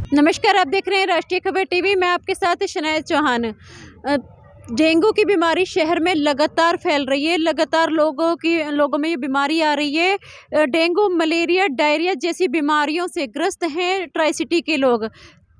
नमस्कार, आप देख रहे हैं राष्ट्रीय खबर टीवी। मैं आपके साथ शनाया चौहान। डेंगू की बीमारी शहर में लगातार फैल रही है। लगातार लोगों में ये बीमारी आ रही है। डेंगू, मलेरिया, डायरिया जैसी बीमारियों से ग्रस्त हैं ट्राई सिटी के लोग।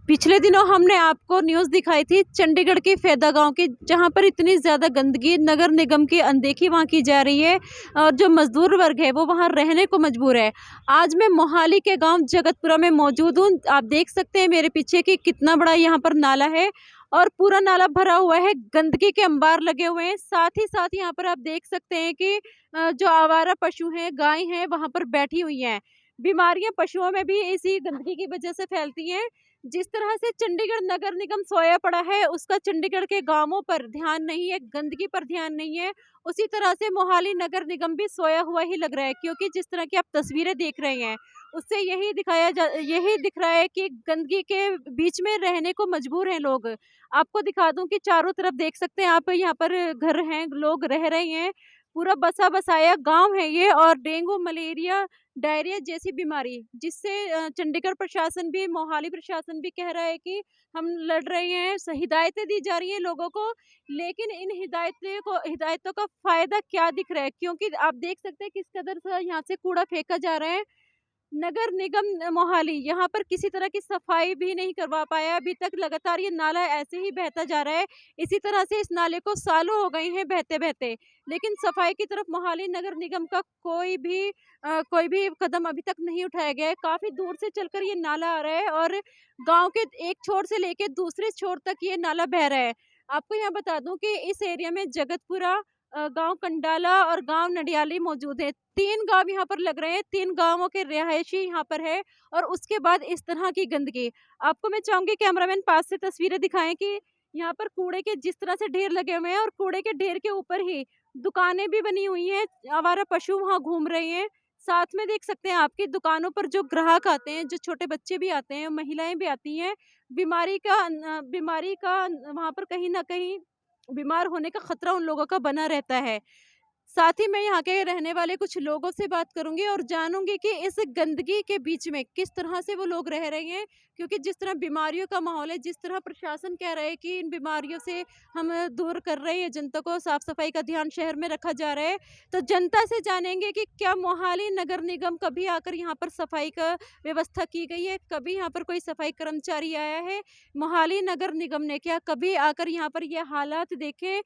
पिछले दिनों हमने आपको न्यूज़ दिखाई थी चंडीगढ़ के फैदा गांव की, जहां पर इतनी ज़्यादा गंदगी, नगर निगम की अनदेखी वहां की जा रही है और जो मजदूर वर्ग है वो वहां रहने को मजबूर है। आज मैं मोहाली के गांव जगतपुरा में मौजूद हूं। आप देख सकते हैं मेरे पीछे कि कितना बड़ा यहां पर नाला है और पूरा नाला भरा हुआ है, गंदगी के अंबार लगे हुए हैं। साथ ही साथ यहाँ पर आप देख सकते हैं कि जो आवारा पशु हैं, गाय हैं, वहां पर बैठी हुई हैं। बीमारियां पशुओं में भी इसी गंदगी की वजह से फैलती हैं। जिस तरह से चंडीगढ़ नगर निगम सोया पड़ा है, उसका चंडीगढ़ के गांवों पर ध्यान नहीं है, गंदगी पर ध्यान नहीं है, उसी तरह से मोहाली नगर निगम भी सोया हुआ ही लग रहा है। क्योंकि जिस तरह की आप तस्वीरें देख रहे हैं उससे यही दिख रहा है कि गंदगी के बीच में रहने को मजबूर हैं लोग। आपको दिखा दूं कि चारों तरफ देख सकते हैं आप, यहाँ पर घर हैं, लोग रह रहे हैं, पूरा बसा बसाया गांव है ये। और डेंगू, मलेरिया, डायरिया जैसी बीमारी जिससे चंडीगढ़ प्रशासन भी, मोहाली प्रशासन भी कह रहा है कि हम लड़ रहे हैं, हिदायतें दी जा रही हैं लोगों को। लेकिन इन हिदायतों का फायदा क्या दिख रहा है? क्योंकि आप देख सकते हैं किस कदर से यहाँ से कूड़ा फेंका जा रहा है। नगर निगम मोहाली यहाँ पर किसी तरह की सफाई भी नहीं करवा पाया अभी तक। लगातार ये नाला ऐसे ही बहता जा रहा है। इसी तरह से इस नाले को सालों हो गए हैं बहते बहते, लेकिन सफाई की तरफ मोहाली नगर निगम का कोई भी कदम अभी तक नहीं उठाया गया है। काफी दूर से चलकर ये नाला आ रहा है और गांव के एक छोर से लेकर दूसरे छोर तक ये नाला बह रहा है। आपको यहाँ बता दूं कि इस एरिया में जगतपुरा, गांव कंडाला और गांव नडियाली मौजूद है। 3 गांव यहाँ पर लग रहे हैं, 3 गांवों के रिहायशी यहाँ पर है। और उसके बाद इस तरह की गंदगी, आपको मैं चाहूंगी कैमरामैन पास से तस्वीरें दिखाएं कि यहाँ पर कूड़े के जिस तरह से ढेर लगे हुए हैं और कूड़े के ढेर के ऊपर ही दुकानें भी बनी हुई हैं। आवारा पशु वहाँ घूम रहे हैं। साथ में देख सकते हैं आपकी दुकानों पर जो ग्राहक आते हैं, जो छोटे बच्चे भी आते हैं, महिलाएं भी आती हैं। बीमारी का वहाँ पर कहीं ना कहीं बीमार होने का खतरा उन लोगों का बना रहता है। साथ ही मैं यहाँ के रहने वाले कुछ लोगों से बात करूंगी और जानूंगी कि इस गंदगी के बीच में किस तरह से वो लोग रह रहे हैं। क्योंकि जिस तरह बीमारियों का माहौल है, जिस तरह प्रशासन कह रहा है कि इन बीमारियों से हम दूर कर रहे हैं, जनता को साफ सफाई का ध्यान शहर में रखा जा रहा है, तो जनता से जानेंगे कि क्या मोहाली नगर निगम कभी आकर यहाँ पर सफाई का व्यवस्था की गई है? कभी यहाँ पर कोई सफाई कर्मचारी आया है? मोहाली नगर निगम ने क्या कभी आकर यहाँ पर ये हालात देखे?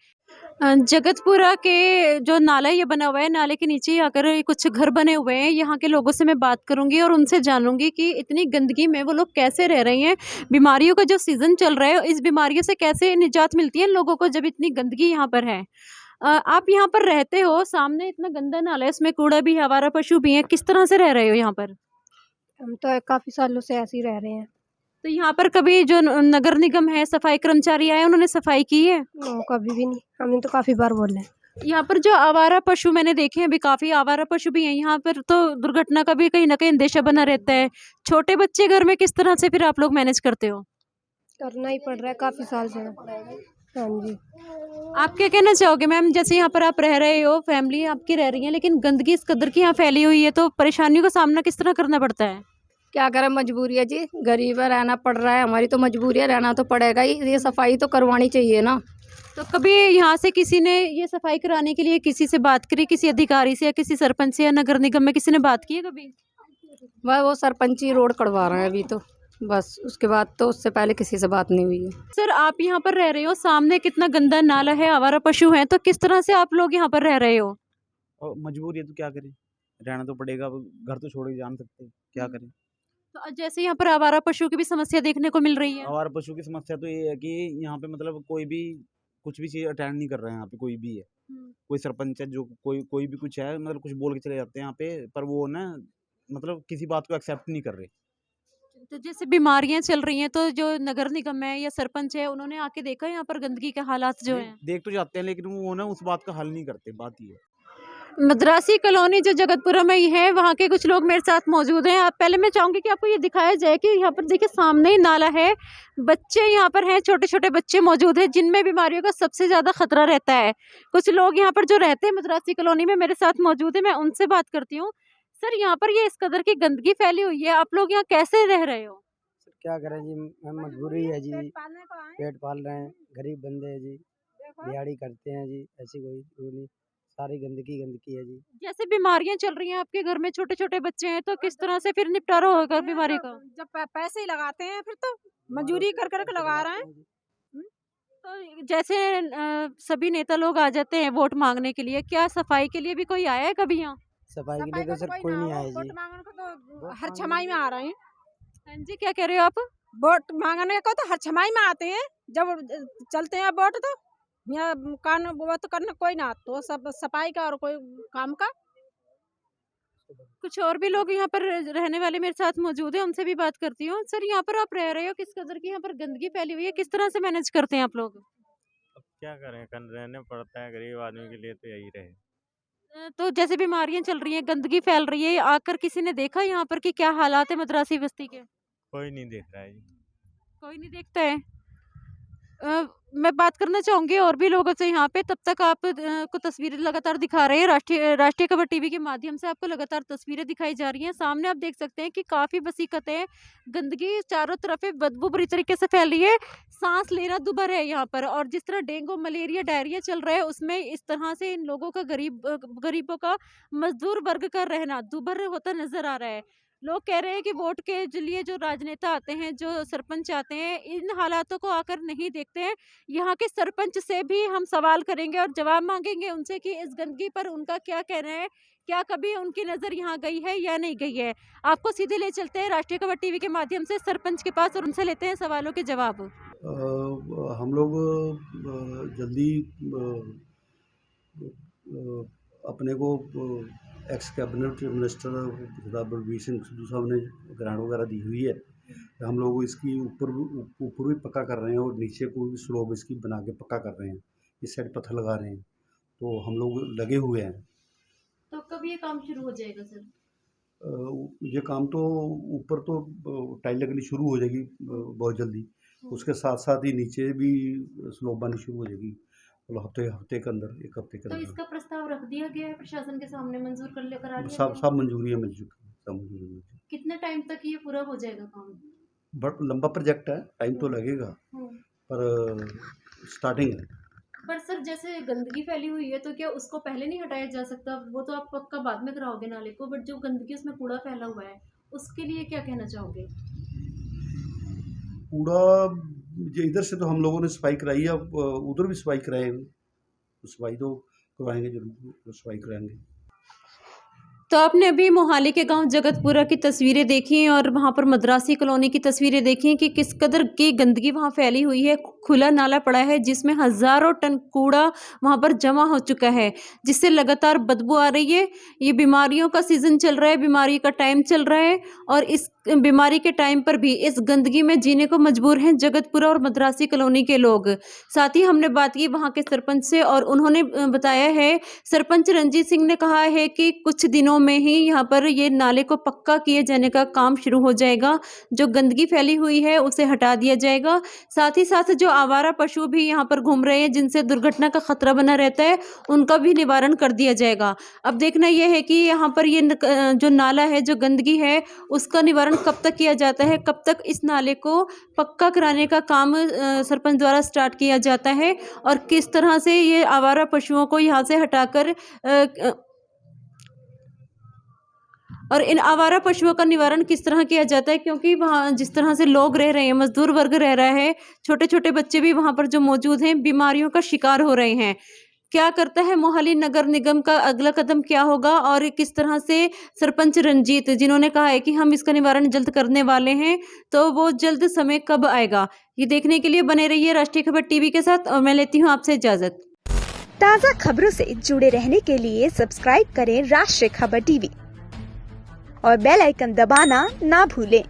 जगतपुरा के जो नाला ये बना हुआ है, नाले के नीचे ही आकर कुछ घर बने हुए हैं। यहाँ के लोगों से मैं बात करूंगी और उनसे जानूंगी कि इतनी गंदगी में वो लोग कैसे रह रहे हैं। बीमारियों का जो सीजन चल रहा है, इस बीमारियों से कैसे निजात मिलती है लोगों को जब इतनी गंदगी यहाँ पर है। आप यहाँ पर रहते हो, सामने इतना गंदा नाला है, उसमें कूड़ा भी है, आवारा पशु भी है, किस तरह से रह रहे हो यहाँ पर? हम तो काफी सालों से ऐसे ही रह रहे हैं। तो यहाँ पर कभी जो नगर निगम है, सफाई कर्मचारी आए, उन्होंने सफाई की है? कभी भी नहीं, हमने तो काफी बार बोले हैं। यहाँ पर जो आवारा पशु मैंने देखे हैं, अभी काफी आवारा पशु भी हैं यहाँ पर, तो दुर्घटना का भी कहीं ना कहीं अंदेशा बना रहता है। छोटे बच्चे घर में किस तरह से फिर आप लोग मैनेज करते हो? करना ही पड़ रहा है, काफी साल से। हाँ जी। आप क्या कहना चाहोगे मैम? जैसे यहाँ पर आप रह रहे हो, फैमिली आपकी रह रही है, लेकिन गंदगी इस कदर की यहाँ फैली हुई है, तो परेशानियों का सामना किस तरह करना पड़ता है? क्या करें, मजबूरी है जी, गरीब है, रहना पड़ रहा है, हमारी तो मजबूरी है, रहना तो पड़ेगा ही। ये सफाई तो करवानी चाहिए ना। तो कभी यहाँ से किसी ने ये सफाई कराने के लिए किसी से बात करी, किसी अधिकारी से या किसी सरपंच से या नगर निगम में किसी ने बात की है कभी? वह वो सरपंच ही रोड कटवा रहे हैं अभी तो, बस। उसके बाद तो उससे पहले किसी से बात नहीं हुई है। सर, आप यहाँ पर रह रहे हो, सामने कितना गंदा नाला है, आवारा पशु हैं, तो किस तरह से आप लोग यहाँ पर रह रहे हो? और मजबूरी है तो क्या करें, रहना तो पड़ेगा। अब घर तो छोड़ के जा नहीं सकते, क्या करें। तो जैसे यहाँ पर आवारा पशु की भी समस्या देखने को मिल रही है। आवारा पशु की समस्या तो ये है कि यहाँ पे मतलब कोई भी कुछ भी चीज़ अटेंड नहीं कर रहा है। यहाँ पे कोई भी है, कोई सरपंच है, जो कोई भी कुछ है, मतलब कुछ बोल के चले जाते हैं यहाँ पे, पर वो ना मतलब किसी बात को एक्सेप्ट नहीं कर रहे। तो जैसे बीमारियां चल रही हैं, तो जो नगर निगम है या सरपंच है, उन्होंने आके देखा यहाँ पर गंदगी के हालात जो हैं? देख तो जाते हैं, लेकिन वो ना उस बात का हल नहीं करते, बात ये है। मद्रासी कॉलोनी जो जगतपुरा में ही है, वहाँ के कुछ लोग मेरे साथ मौजूद हैं। आप पहले मैं चाहूंगी कि आपको ये दिखाया जाए कि यहाँ पर देखिए सामने ही नाला है, बच्चे यहाँ पर हैं, छोटे छोटे बच्चे मौजूद हैं जिनमें बीमारियों का सबसे ज्यादा खतरा रहता है। कुछ लोग यहाँ पर जो रहते हैं मद्रासी कॉलोनी में मेरे साथ मौजूद है, मैं उनसे बात करती हूँ। सर, यहाँ पर ये इस कदर की गंदगी फैली हुई है, आप लोग यहाँ कैसे रह रहे हो? क्या करें जी, मजबूरी है जी, पेट पाल रहे हैं, गरीब बंदे हैं जी, दिहाड़ी करते हैं जी, ऐसी कोई वो नहीं, सारी गंदगी गंदगी है जी। जैसे बीमारियां चल रही हैं आपके घर में, छोटे छोटे बच्चे हैं, तो किस तरह से फिर निपटारा होगा बीमारी का? जब पैसे ही लगाते हैं फिर तो मजदूरी कर कर के लगा रहे हैं। तो जैसे सभी नेता लोग आ जाते हैं वोट मांगने के लिए, क्या सफाई के लिए भी कोई आया है कभी यहाँ? सफाई के लिए सफाई का तो सर तो कोई ना नहीं हो, आया वोट जी। मांगने को तो हर छमाई में आ रहे हैं। हाँ जी, क्या कह रहे हो आप? वोट मांगने को तो हर छमाई में आते हैं, जब चलते हैं वोट तो यहाँ कान वो तो करना कोई ना, तो सब सफाई का और कोई काम का। कुछ और भी लोग यहाँ पर रहने वाले मेरे साथ मौजूद हैं, उनसे भी बात करती हूँ। सर, यहाँ पर आप रह रहे हो, किस कदर की यहाँ पर गंदगी फैली हुई है, किस तरह से मैनेज करते हैं आप लोग? अब क्या करें, रहने पड़ता है, गरीब आदमी के लिए तो यही रहे। तो जैसे बीमारियां चल रही हैं, गंदगी फैल रही है, आकर किसी ने देखा यहाँ पर कि क्या हालात है मद्रासी बस्ती के? कोई नहीं देख रहा है जी। कोई नहीं देखता है। मैं बात करना चाहूंगी और भी लोगों से यहाँ पे, तब तक आप को तस्वीरें लगातार दिखा रहे हैं, राष्ट्रीय खबर टीवी के माध्यम से आपको लगातार तस्वीरें दिखाई जा रही हैं। सामने आप देख सकते हैं कि काफी वसीकत है, गंदगी चारों तरफ है, बदबू बुरी तरीके से फैल रही है, सांस लेना दुभर है यहाँ पर। और जिस तरह डेंगू मलेरिया डायरिया चल रहा है, उसमें इस तरह से इन लोगों का गरीबों का, मजदूर वर्ग का रहना दुभर होता नजर आ रहा है। लोग कह रहे हैं कि वोट के लिए जो राजनेता आते हैं, जो सरपंच आते हैं, इन हालातों को आकर नहीं देखते हैं। यहाँ के सरपंच से भी हम सवाल करेंगे और जवाब मांगेंगे उनसे कि इस गंदगी पर उनका क्या कहना है, क्या कभी उनकी नज़र यहाँ गई है या नहीं गई है। आपको सीधे ले चलते हैं राष्ट्रीय खबर टीवी के माध्यम से सरपंच के पास और उनसे लेते हैं सवालों के जवाब। हम लोग जल्दी अपने को x cabinet minister Sardar Balbir Singh Sidhu साहब ने ग्रांट वगैरह दी हुई है। हम लोग इसकी ऊपर भी पक्का कर रहे हैं और नीचे को भी स्लोब इसकी बना के पक्का कर रहे हैं, इस साइड पत्थर लगा रहे हैं, तो हम लोग लगे हुए हैं। तो कब ये काम शुरू हो जाएगा सर? ये काम तो ऊपर तो टाइल लगनी शुरू हो जाएगी बहुत जल्दी, उसके साथ साथ ही नीचे भी स्लोब बननी शुरू हो जाएगी, मतलब हफ्ते के अंदर, एक हफ्ते के तो अंदर। इसका प्रस्ताव रख दिया गया है प्रशासन के सामने, मंजूर करा लिया गया? सब मंजूरियाँ मिल चुकी हैं, सब मंजूरी मिल चुकी। कितने टाइम तक ये पूरा हो जाएगा काम? बट लंबा प्रोजेक्ट है, टाइम तो लगेगा, पर स्टार्टिंग है। पर सर, जैसे गंदगी फैली हुई है तो क्या उसको पहले नहीं हटाया जा सकता? वो तो आप पक्का बाद में कराओगे नाले को, बट जो गंदगी उसमें कूड़ा फैला हुआ है उसके लिए क्या कहना चाहोगे? कूड़ा इधर से तो हम लोगों ने सफाई कराई है, अब उधर भी सफाई कराएंगे, सफाई तो करवाएंगे, जरूर सफाई कराएंगे। तो आपने अभी मोहाली के गांव जगतपुरा की तस्वीरें देखी और वहां पर मद्रासी कॉलोनी की तस्वीरें देखी कि किस कदर की गंदगी वहां फैली हुई है। खुला नाला पड़ा है जिसमें हजारों टन कूड़ा वहां पर जमा हो चुका है, जिससे लगातार बदबू आ रही है। ये बीमारियों का सीजन चल रहा है, बीमारी का टाइम चल रहा है और इस बीमारी के टाइम पर भी इस गंदगी में जीने को मजबूर हैं जगतपुरा और मद्रासी कॉलोनी के लोग। साथ ही हमने बात की वहां के सरपंच से और उन्होंने बताया है, सरपंच रंजीत सिंह ने कहा है कि कुछ दिनों में ही यहाँ पर ये नाले को पक्का किए जाने का काम शुरू हो जाएगा, जो गंदगी फैली हुई है उसे हटा दिया जाएगा। साथ ही साथ जो आवारा पशु भी यहाँ पर घूम रहे हैं, जिनसे दुर्घटना का खतरा बना रहता है, उनका भी निवारण कर दिया जाएगा। अब देखना यह है कि यहाँ पर ये जो नाला है, जो गंदगी है, उसका निवारण कब तक किया जाता है, कब तक इस नाले को पक्का कराने का काम सरपंच द्वारा स्टार्ट किया जाता है और किस तरह से ये आवारा पशुओं को यहाँ से हटाकर और इन आवारा पशुओं का निवारण किस तरह किया जाता है, क्योंकि वहाँ जिस तरह से लोग रह रहे हैं, मजदूर वर्ग रह रहा है, छोटे छोटे बच्चे भी वहाँ पर जो मौजूद हैं बीमारियों का शिकार हो रहे हैं। क्या करता है मोहाली नगर निगम का अगला कदम क्या होगा और किस तरह से सरपंच रंजीत, जिन्होंने कहा है कि हम इसका निवारण जल्द करने वाले हैं, तो वो जल्द समय कब आएगा, ये देखने के लिए बने रहिए राष्ट्रीय खबर टीवी के साथ और मैं लेती हूँ आपसे इजाजत। ताज़ा खबरों से जुड़े रहने के लिए सब्सक्राइब करें राष्ट्रीय खबर टीवी और बेल आइकन दबाना ना भूलें।